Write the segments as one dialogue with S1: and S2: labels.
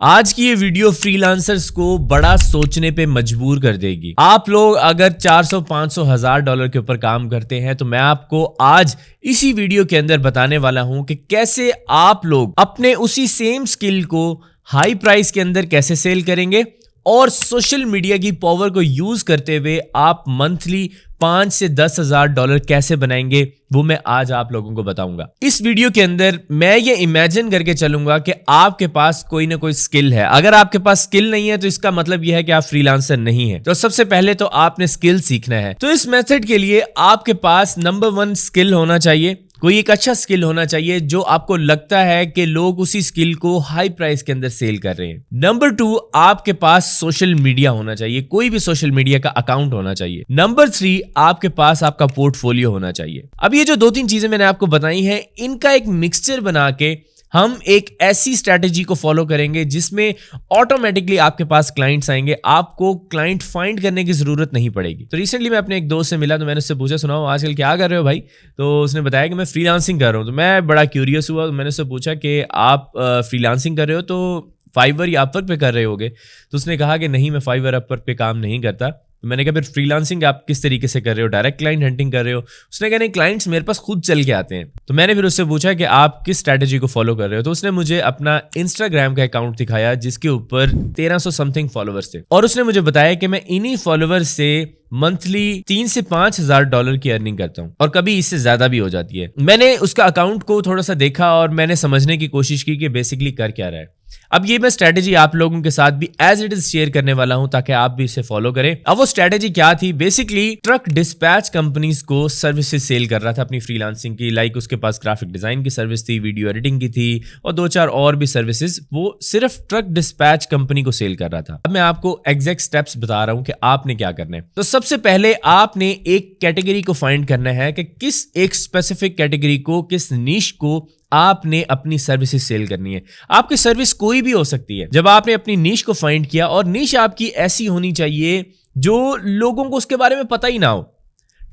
S1: आज की ये वीडियो फ्रीलांसर्स को बड़ा सोचने पे मजबूर कर देगी। आप लोग अगर 400, 500, $1000 के ऊपर काम करते हैं तो मैं आपको आज इसी वीडियो के अंदर बताने वाला हूं कि कैसे आप लोग अपने उसी सेम स्किल को हाई प्राइस के अंदर कैसे सेल करेंगे और सोशल मीडिया की पावर को यूज करते हुए आप मंथली 5 से $10,000 कैसे बनाएंगे, वो मैं आज आप लोगों को बताऊंगा। इस वीडियो के अंदर मैं ये इमेजिन करके चलूंगा कि आपके पास कोई ना कोई स्किल है। अगर आपके पास स्किल नहीं है तो इसका मतलब यह है कि आप फ्रीलांसर नहीं है। तो सबसे पहले तो आपने स्किल सीखना है। तो इस मेथड के लिए आपके पास नंबर 1 स्किल होना चाहिए। कोई एक अच्छा स्किल होना चाहिए जो आपको लगता है कि लोग उसी स्किल को हाई प्राइस के अंदर सेल कर रहे हैं। नंबर 2, आपके पास सोशल मीडिया होना चाहिए, कोई भी सोशल मीडिया का अकाउंट होना चाहिए। नंबर 3, आपके पास आपका पोर्टफोलियो होना चाहिए। अब ये जो 2-3 चीजें मैंने आपको बताई हैं, इनका एक मिक्सचर बना के हम एक ऐसी स्ट्रैटेजी को फॉलो करेंगे जिसमें ऑटोमेटिकली आपके पास क्लाइंट्स आएंगे, आपको क्लाइंट फाइंड करने की जरूरत नहीं पड़ेगी। तो रिसेंटली मैं अपने एक दोस्त से मिला तो मैंने उससे पूछा, सुनाओ आजकल क्या कर रहे हो भाई? तो उसने बताया कि मैं फ्रीलांसिंग कर रहा हूँ। तो मैं बड़ा क्यूरियस हुआ, तो मैंने उससे पूछा कि आप फ्रीलांसिंग कर रहे हो तो फाइवर या अपवर्क पे कर रहे होगे? तो उसने कहा कि नहीं, मैं फाइवर अपवर्क पे काम नहीं करता। तो मैंने कहा फिर फ्रीलांसिंग आप किस तरीके से कर रहे हो, डायरेक्ट क्लाइंट हंटिंग कर रहे हो? उसने कहा नहीं, क्लाइंट्स मेरे पास खुद चल के आते हैं। तो मैंने फिर उससे पूछा कि आप किस स्ट्रैटेजी को फॉलो कर रहे हो? तो उसने मुझे अपना इंस्टाग्राम का अकाउंट दिखाया जिसके ऊपर 1300 समथिंग फॉलोअर्स थे, और उसने मुझे बताया कि मैं इन्हीं फॉलोअर्स से मंथली 3 से $5,000 की अर्निंग करता हूं, और कभी इससे ज्यादा भी हो जाती है। मैंने उसका अकाउंट को थोड़ा सा देखा और मैंने समझने की कोशिश की कि बेसिकली कर क्या रहा है। अब ये मैं स्ट्रैटेजी आप लोगों के साथ भी एज इट इज शेयर करने वाला हूं ताकि आप भी इसे फॉलो करें। अब वो स्ट्रैटेजी क्या थी? बेसिकली ट्रक डिस्पैच कंपनीज को सर्विसेज सेल कर रहा था अपनी फ्रीलांसिंग की। लाइक उसके पास ग्राफिक डिजाइन की सर्विस थी, वीडियो एडिटिंग की थी, और 2-4 और भी सर्विसेज वो सिर्फ ट्रक डिस्पैच कंपनी को सेल कर रहा था। अब मैं आपको एग्जैक्ट स्टेप्स बता रहा हूं कि आपने क्या करना है। तो सबसे पहले आपने एक कैटेगरी को फाइंड करना है कि किस एक स्पेसिफिक कैटेगरी को, किस नीश को आपने अपनी सर्विसेज सेल करनी है। आपकी सर्विस कोई भी हो सकती है। जब आपने अपनी नीश को फाइंड किया, और नीश आपकी ऐसी होनी चाहिए जो लोगों को उसके बारे में पता ही ना हो।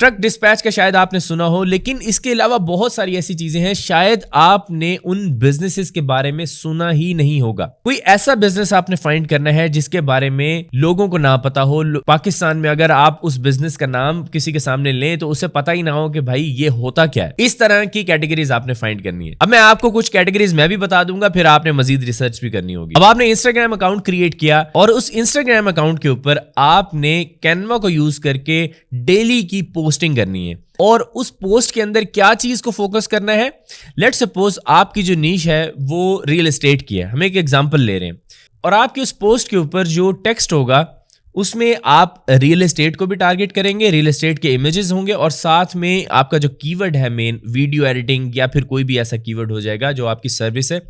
S1: ट्रक डिस्पैच का शायद आपने सुना हो, लेकिन इसके अलावा बहुत सारी ऐसी चीजें हैं शायद आपने उन बिजनेसेस के बारे में सुना ही नहीं होगा। कोई ऐसा बिजनेस आपने फाइंड करना है जिसके बारे में लोगों को ना पता हो। पाकिस्तान में अगर आप उस बिजनेस का नाम किसी के सामने लें तो उसे पता ही ना हो कि भाई ये होता क्या है। इस तरह की कैटेगरीज आपने फाइंड करनी है। अब मैं आपको कुछ कैटेगरीज मैं भी बता दूंगा, फिर आपने मजीद रिसर्च भी करनी होगी। अब आपने इंस्टाग्राम अकाउंट क्रिएट किया और उस इंस्टाग्राम अकाउंट के ऊपर आपने कैनवा को यूज करके डेली की पोस्टिंग करनी है। और उस पोस्ट के अंदर क्या चीज को फोकस करना है? लेट्स सपोज आपकी जो नीश है वो रियल एस्टेट की है। हम एक एग्जांपल ले रहे हैं, और आपकी उस पोस्ट के ऊपर जो टेक्स्ट होगा उसमें आप रियल एस्टेट को भी टारगेट करेंगे, रियल एस्टेट के इमेजेस होंगे, और साथ में आपका जो कीवर्ड है मेन, वीडियो एडिटिंग या फिर कोई भी ऐसा कीवर्ड हो जाएगा जो आपकी सर्विस है,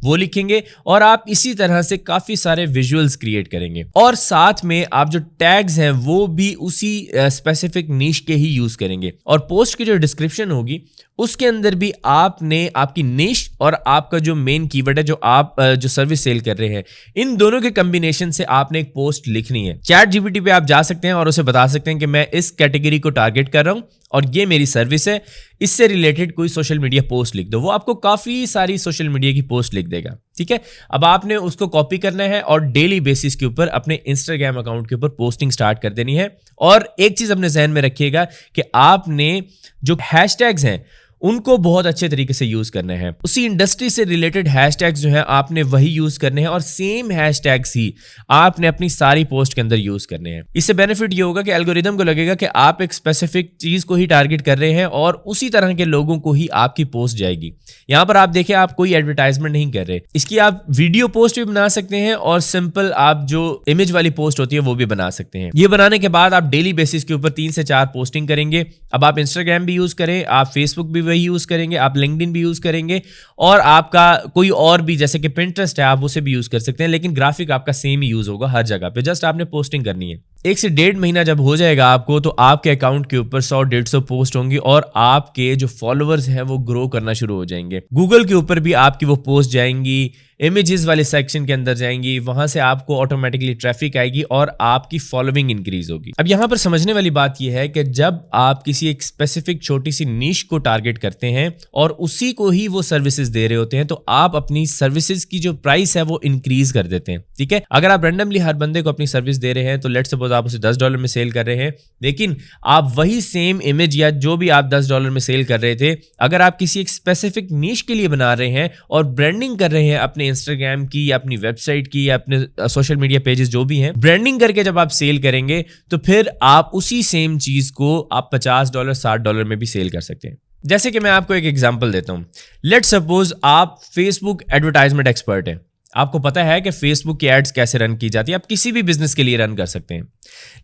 S1: वो लिखेंगे। और आप इसी तरह से काफी सारे विजुअल्स क्रिएट करेंगे, और साथ में आप जो टैग्स हैं वो भी उसी स्पेसिफिक नीश के ही यूज करेंगे। और पोस्ट की जो डिस्क्रिप्शन होगी उसके अंदर भी आपने आपकी नीश और आपका जो मेन कीवर्ड है जो आप जो सर्विस सेल कर रहे हैं, इन दोनों के कॉम्बिनेशन से आपने एक पोस्ट लिखनी है। चैट जीपीटी पे आप जा सकते हैं और उसे बता सकते हैं कि मैं इस कैटेगरी को टारगेट कर रहा हूं और ये मेरी सर्विस है, इससे रिलेटेड कोई सोशल मीडिया पोस्ट लिख दो। वो आपको काफी सारी सोशल मीडिया की पोस्ट लिख देगा। ठीक है, अब आपने उसको कॉपी करना है और डेली बेसिस के ऊपर अपने इंस्टाग्राम अकाउंट के ऊपर पोस्टिंग स्टार्ट कर देनी है। और एक चीज अपने जहन में रखिएगा कि आपने जो हैशटैग्स हैं उनको बहुत अच्छे तरीके से यूज करना है। उसी इंडस्ट्री से रिलेटेड हैशटैग्स जो है आपने वही यूज करने हैं, और सेम हैशटैग्स ही आपने अपनी सारी पोस्ट के अंदर यूज करने हैं। इससे बेनिफिट ये होगा कि एल्गोरिदम को लगेगा कि आप एक स्पेसिफिक चीज को ही टारगेट कर रहे हैं और उसी तरह के लोगों को ही आपकी पोस्ट जाएगी। यहां पर आप देखें, आप कोई एडवर्टाइजमेंट नहीं कर रहे। इसकी आप वीडियो पोस्ट भी बना सकते हैं और सिंपल आप जो इमेज वाली पोस्ट होती है वो भी बना सकते हैं। ये बनाने के बाद आप डेली बेसिस के ऊपर 3 से 4 पोस्टिंग करेंगे। अब आप इंस्टाग्राम भी यूज करें, आप फेसबुक भी यूज करेंगे, आप लिंक्डइन भी यूज करेंगे, और आपका कोई और भी जैसे कि पिंटरेस्ट है आप उसे भी यूज कर सकते हैं, लेकिन ग्राफिक आपका सेम ही यूज होगा हर जगह पे। जस्ट आपने पोस्टिंग करनी है। 1 से 1.5 महीना जब हो जाएगा आपको, तो आपके अकाउंट के ऊपर 100-150 पोस्ट होंगी और आपके जो फॉलोअर्स हैं वो ग्रो करना शुरू हो जाएंगे। गूगल के ऊपर भी आपकी वो पोस्ट जाएंगी, इमेजेस वाले सेक्शन के अंदर जाएंगी, वहां से आपको ऑटोमेटिकली ट्रैफिक आएगी और आपकी फॉलोइंग इंक्रीज होगी। अब यहां पर समझने वाली बात यह है कि जब आप किसी एक स्पेसिफिक छोटी सी नीश को टारगेट करते हैं और उसी को ही वो सर्विसेज दे रहे होते हैं, तो आप अपनी सर्विसेज की जो प्राइस है वो इंक्रीज कर देते हैं। ठीक है, अगर आप रैंडमली हर बंदे को अपनी सर्विस दे रहे हैं, तो लेट्स सपोज आप उसे $10 में सेल कर रहे हैं, लेकिन आप वही सेम इमेज या जो भी आप $10 में सेल कर रहे थे, अगर आप किसी एक स्पेसिफिक नीश के लिए बना रहे हैं और ब्रांडिंग कर रहे हैं अपने इंस्टाग्राम की या अपनी वेबसाइट की या अपने सोशल मीडिया पेजेस जो भी हैं, ब्रांडिंग करके जब आप सेल करेंगे तो फिर आप उसी सेम चीज को आप $50 $60 में भी सेल कर सकते हैं। जैसे कि मैं आपको एक एग्जांपल देता हूं, लेट्स सपोज आप फेसबुक एडवर्टाइजमेंट एक्सपर्ट हैं, आपको पता है कि फेसबुक की एड्स कैसे रन की जाती है, आप किसी भी बिजनेस के लिए रन कर सकते हैं।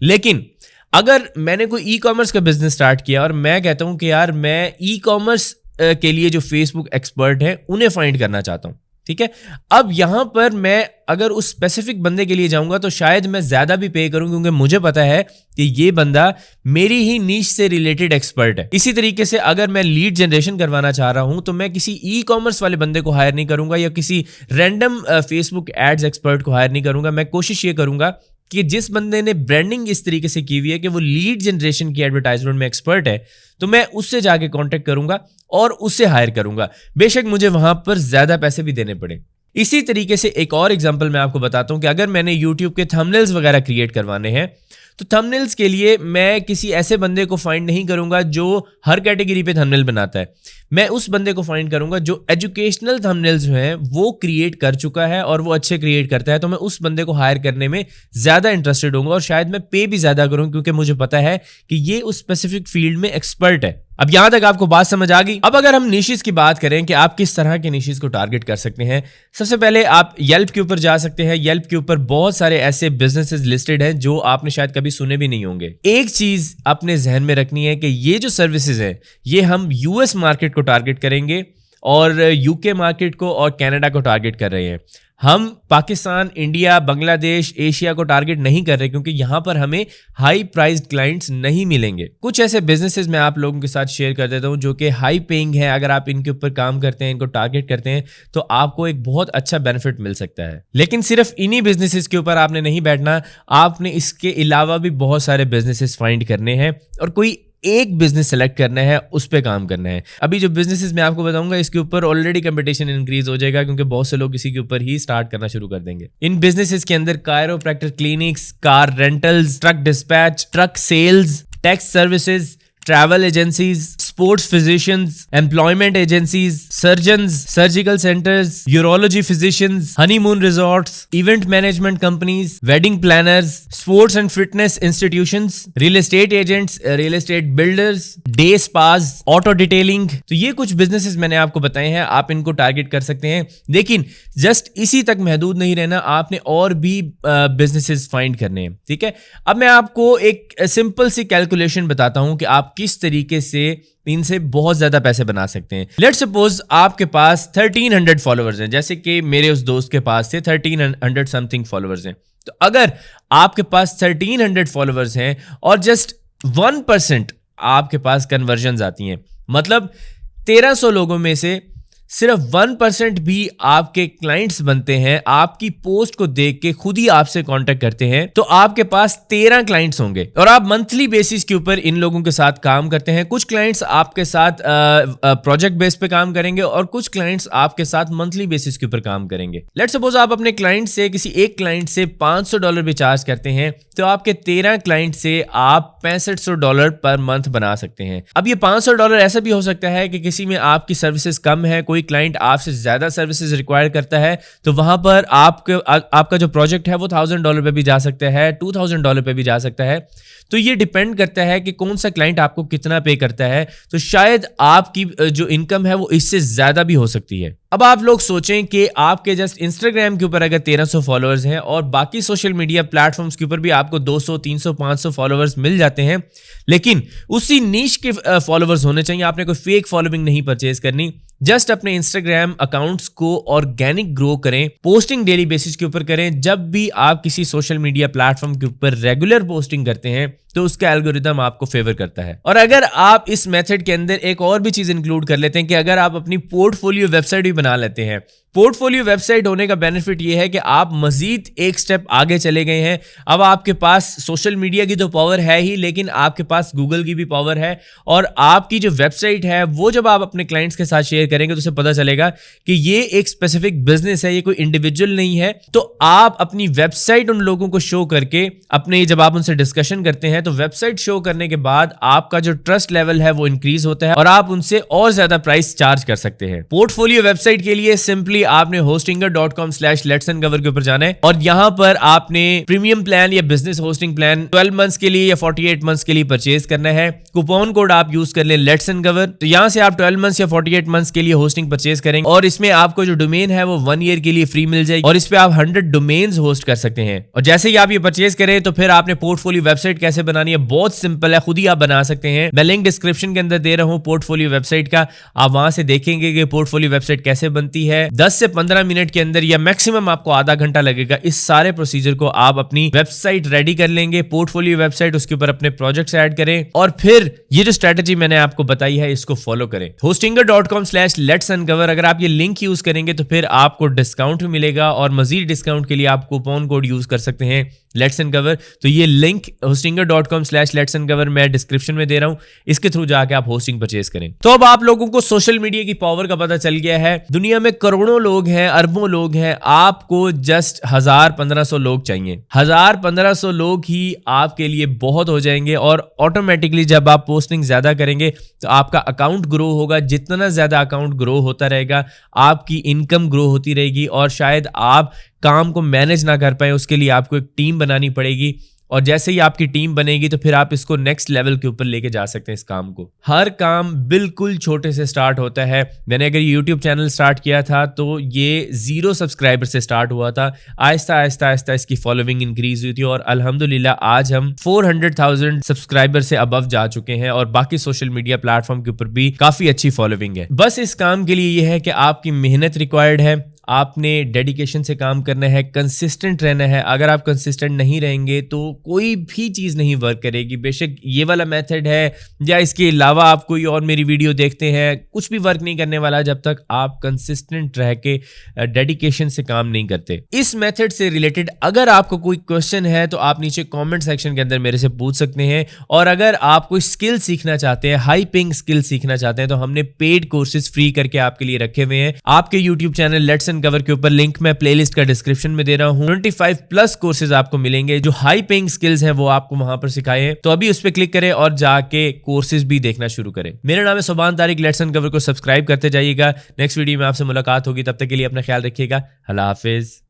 S1: लेकिन अगर मैंने कोई ई कॉमर्स का बिजनेस स्टार्ट किया और मैं कहता हूं कि यार मैं ई कॉमर्स के लिए जो फेसबुक एक्सपर्ट है उन्हें फाइंड करना चाहता हूं, ठीक है, अब यहां पर मैं अगर उस स्पेसिफिक बंदे के लिए जाऊंगा तो शायद मैं ज्यादा भी पे करूं, क्योंकि मुझे पता है कि ये बंदा मेरी ही नीश से रिलेटेड एक्सपर्ट है। इसी तरीके से अगर मैं लीड जनरेशन करवाना चाह रहा हूं तो मैं किसी ई कॉमर्स वाले बंदे को हायर नहीं करूंगा या किसी रैंडम फेसबुक एड्स एक्सपर्ट को हायर नहीं करूंगा। मैं कोशिश ये करूंगा कि जिस बंदे ने ब्रांडिंग इस तरीके से की हुई है कि वो लीड जनरेशन की एडवर्टाइजमेंट में एक्सपर्ट है, तो मैं उससे जाके कांटेक्ट करूंगा और उससे हायर करूंगा, बेशक मुझे वहां पर ज्यादा पैसे भी देने पड़े। इसी तरीके से एक और एग्जांपल मैं आपको बताता हूं कि अगर मैंने YouTube के थंबनेल्स वगैरह क्रिएट करवाने हैं, तो थंबनेल्स के लिए मैं किसी ऐसे बंदे को फाइंड नहीं करूंगा जो हर कैटेगरी पे थंबनेल बनाता है। मैं उस बंदे को फाइंड करूंगा जो एजुकेशनल थंबनेल्स जो हैं वो क्रिएट कर चुका है और वो अच्छे क्रिएट करता है, तो मैं उस बंदे को हायर करने में ज्यादा इंटरेस्टेड होऊंगा और शायद मैं पे भी ज्यादा करूं, क्योंकि मुझे पता है कि ये उस स्पेसिफिक फील्ड में एक्सपर्ट है। अब यहां तक आपको बात समझ आ गई। अब अगर हम निशेस की बात करें कि आप किस तरह के निशेस को टारगेट कर सकते हैं, सबसे पहले आप येल्प के ऊपर जा सकते हैं। येल्प के ऊपर बहुत सारे ऐसे बिजनेसेस लिस्टेड हैं जो आपने शायद कभी सुने भी नहीं होंगे। एक चीज अपने जहन में रखनी है कि ये जो सर्विसेज है ये हम यूएस मार्केट को टारगेट करेंगे और यूके मार्केट को और कनाडा को टारगेट कर रहे हैं। हम पाकिस्तान, इंडिया, बांग्लादेश, एशिया को टारगेट नहीं कर रहे, क्योंकि यहां पर हमें हाई प्राइस्ड क्लाइंट्स नहीं मिलेंगे। कुछ ऐसे बिजनेसेस मैं आप लोगों के साथ शेयर कर देता हूं जो कि हाई पेइंग है। अगर आप इनके ऊपर काम करते हैं, इनको टारगेट करते हैं, तो आपको एक बहुत अच्छा बेनिफिट मिल सकता है। लेकिन सिर्फ इन्हीं बिजनेसेस के ऊपर आपने नहीं बैठना, आपने इसके अलावा भी बहुत सारे बिजनेसेस फाइंड करने हैं और कोई एक बिजनेस सेलेक्ट करना है, उस पे काम करना है। अभी जो बिजनेसेस मैं आपको बताऊंगा इसके ऊपर ऑलरेडी कंपटीशन इंक्रीज हो जाएगा, क्योंकि बहुत से लोग इसी के ऊपर ही स्टार्ट करना शुरू कर देंगे। इन बिजनेसेस के अंदर chiropractor clinics, car rentals, truck dispatch, truck sales, tax services, travel agencies, sports physicians, employment agencies, surgeons, surgical centres, urology physicians, honeymoon resorts, event management companies, wedding planners, sports and fitness institutions, real estate agents, real estate builders, day spas, auto detailing. तो ये कुछ businesses मैंने आपको बताए हैं, आप इनको target कर सकते हैं। लेकिन जस्ट इसी तक महदूद नहीं रहना, आपने और भी बिजनेसेस फाइंड करने हैं। ठीक है, अब मैं आपको एक सिंपल सी कैलकुलेशन बताता हूं कि आप किस तरीके से इनसे बहुत ज्यादा पैसे बना सकते हैं। लेट्स सपोज आपके पास 1300 फॉलोअर्स हैं, जैसे कि मेरे उस दोस्त के पास थे 1300 समथिंग फॉलोअर्स हैं। तो अगर आपके पास 1300 फॉलोअर्स हैं और जस्ट 1% आपके पास कन्वर्जन आती हैं, मतलब 1300 लोगों में से सिर्फ 1% भी आपके क्लाइंट्स बनते हैं, आपकी पोस्ट को देख के खुद ही आपसे कांटेक्ट करते हैं, तो आपके पास 13 क्लाइंट्स होंगे और आप मंथली बेसिस के ऊपर इन लोगों के साथ काम करते हैं। कुछ क्लाइंट्स आपके साथ प्रोजेक्ट बेस पे काम करेंगे और कुछ क्लाइंट्स आपके साथ मंथली बेसिस के ऊपर काम करेंगे। लेट्स सपोज आप अपने क्लाइंट से किसी एक क्लाइंट से $500 भी चार्ज करते हैं, तो आपके 13 क्लाइंट से आप $6500 पर मंथ बना सकते हैं। अब ये $500 ऐसा भी हो सकता है कि किसी में आपकी सर्विसेज कम है, कोई क्लाइंट आपसे ज्यादा सर्विसेज रिक्वायर करता है, तो वहां पर आपका जो प्रोजेक्ट है वो $1000 पे भी जा सकता है, $2000 पे भी जा सकता है। तो ये डिपेंड करता है कि कौन सा क्लाइंट आपको कितना पे करता है। तो शायद आपकी जो इनकम है वो इससे ज्यादा भी हो सकती है। अब आप लोग सोचें कि आपके जस्ट इंस्टाग्राम के ऊपर अगर 1300 फॉलोअर्स हैं और बाकी सोशल मीडिया प्लेटफॉर्म्स के ऊपर भी आपको 200, 300, 500 फॉलोअर्स मिल जाते हैं, लेकिन उसी नीश के फॉलोअर्स होने चाहिए। आपने कोई फेक फॉलोइंग नहीं परचेज करनी, जस्ट अपने इंस्टाग्राम अकाउंट्स को ऑर्गेनिक ग्रो करें, पोस्टिंग डेली बेसिस के ऊपर करें। जब भी आप किसी सोशल मीडिया प्लेटफॉर्म के ऊपर रेगुलर पोस्टिंग करते हैं तो उसका एल्गोरिदम आपको फेवर करता है। और अगर आप इस मेथड के अंदर एक और भी चीज इंक्लूड कर लेते हैं कि अगर आप अपनी पोर्टफोलियो वेबसाइट भी बना लेते हैं, पोर्टफोलियो वेबसाइट होने का बेनिफिट ये है कि आप मजीद एक स्टेप आगे चले गए हैं। अब आपके पास सोशल मीडिया की तो पावर है ही, लेकिन आपके पास गूगल की भी पावर है। और आपकी जो वेबसाइट है वो जब आप अपने क्लाइंट्स के साथ शेयर करेंगे तो उसे पता चलेगा कि ये एक स्पेसिफिक बिजनेस है, ये कोई इंडिविजुअल नहीं है। तो आप अपनी वेबसाइट उन लोगों को शो करके अपने, जब आप उनसे डिस्कशन करते हैं तो वेबसाइट शो करने के बाद आपका जो ट्रस्ट लेवल है वो इंक्रीज होता है और आप उनसे और ज्यादा प्राइस चार्ज कर सकते हैं। पोर्टफोलियो वेबसाइट के लिए सिंपली आपने hostinger.com/letsandcover के ऊपर जाना है और यहां पर आपने प्रीमियम प्लान या बिजनेस होस्टिंग प्लान 12 मंथ्स के लिए या 48 मंथ्स के लिए परचेज करना है। कूपन कोड आप यूज कर लें लेट्स एंड कवर। तो यहां से आप 12 मंथ्स या 48 मंथ्स के लिए होस्टिंग परचेज करेंगे और इसमें आपको जो डोमेन है वो 1 ईयर के लिए फ्री मिल जाएगी और इस पे आप 100 डोमेन्स होस्ट कर सकते हैं। और जैसे ही आप ये परचेज करें तो फिर आपने पोर्टफोलियो वेबसाइट कैसे बनानी है, बहुत सिंपल है, खुद ही आप बना सकते हैं। मैं लिंक डिस्क्रिप्शन के अंदर दे रहा हूं पोर्टफोलियो वेबसाइट का, आप वहां से देखेंगे कि पोर्टफोलियो वेबसाइट कैसे बनती है। 10 से 15 मिनट के अंदर या मैक्सिमम आपको आधा घंटा लगेगा। इस सारे प्रोसीजर को आप अपनी वेबसाइट रेडी कर लेंगे, पोर्टफोलियो वेबसाइट, उसके ऊपर अपने प्रोजेक्ट्स ऐड करें और फिर ये जो स्ट्रेटजी मैंने आपको बताई है इसको फॉलो करें। hostinger.com/letsandcover अगर आप ये लिंक यूज करेंगे तो फिर आपको डिस्काउंट भी मिलेगा और मजीद डिस्काउंट के लिए आप कूपन कोड यूज कर सकते हैं लेट्स एंड कवर। तो ये लिंक hostinger.com/letsandcover मैं डिस्क्रिप्शन में दे रहा हूं, इसके थ्रू जाके आप होस्टिंग परचेज करें। तो अब आप लोगों को सोशल मीडिया की पावर का पता चल गया है। दुनिया में करोड़ों लोग हैं, अरबों लोग हैं, आपको जस्ट 1000-1500 लोग चाहिए। 1000-1500 लोग ही आपके लिए बहुत हो जाएंगे और ऑटोमेटिकली जब आप पोस्टिंग ज्यादा करेंगे तो आपका अकाउंट ग्रो होगा। जितना ज्यादा अकाउंट ग्रो होता रहेगा आपकी इनकम ग्रो होती रहेगी और शायद आप काम को मैनेज ना कर पाए, उसके लिए आपको एक टीम बनानी पड़ेगी और जैसे ही आपकी टीम बनेगी तो फिर आप इसको नेक्स्ट लेवल के ऊपर लेके जा सकते हैं। इस काम को, हर काम बिल्कुल छोटे से स्टार्ट होता है। मैंने अगर यूट्यूब चैनल स्टार्ट किया था तो ये 0 सब्सक्राइबर से स्टार्ट हुआ था, आहिस्ता आहिस्ता आहिस्ता इसकी फॉलोइंग इंक्रीज हुई थी और अल्हम्दुलिल्लाह आज हम 400,000 सब्सक्राइबर से अबव जा चुके हैं और बाकी सोशल मीडिया प्लेटफॉर्म के ऊपर भी काफी अच्छी फॉलोइंग है। बस इस काम के लिए यह है कि आपकी मेहनत रिक्वायर्ड है, आपने डेडिकेशन से काम करना है, कंसिस्टेंट रहना है। अगर आप कंसिस्टेंट नहीं रहेंगे तो कोई भी चीज़ नहीं वर्क करेगी। बेशक ये वाला मेथड है या इसके अलावा आप कोई और मेरी वीडियो देखते हैं, कुछ भी वर्क नहीं करने वाला जब तक आप कंसिस्टेंट रह के डेडिकेशन से काम नहीं करते। इस मेथड से रिलेटेड अगर आपको कोई क्वेश्चन है तो आप नीचे कॉमेंट सेक्शन के अंदर मेरे से पूछ सकते हैं। और अगर आप कोई स्किल सीखना चाहते हैं, हाई पेइंग स्किल सीखना चाहते हैं, तो हमने पेड कोर्सेज फ्री करके आपके लिए रखे हुए हैं। आपके YouTube channel let's end cover के ऊपर लिंक मैं प्लेलिस्ट का डिस्क्रिप्शन में दे रहा हूं। 25+ कोर्सेज आपको मिलेंगे जो हाई पेइंग स्किल्स हैं वो आपको वहां पर सिखाए हैं। तो अभी उस पर क्लिक करें और जाके कोर्सेज भी देखना शुरू करें। मेरा नाम है सुभान तारिक, लेट्स एंड कवर को सब्सक्राइब करते जाइएगा। नेक्स्ट वीडियो में आपसे मुलाकात होगी, तब तक के लिए अपना ख्याल रखिएगा। अल्लाह हाफिज।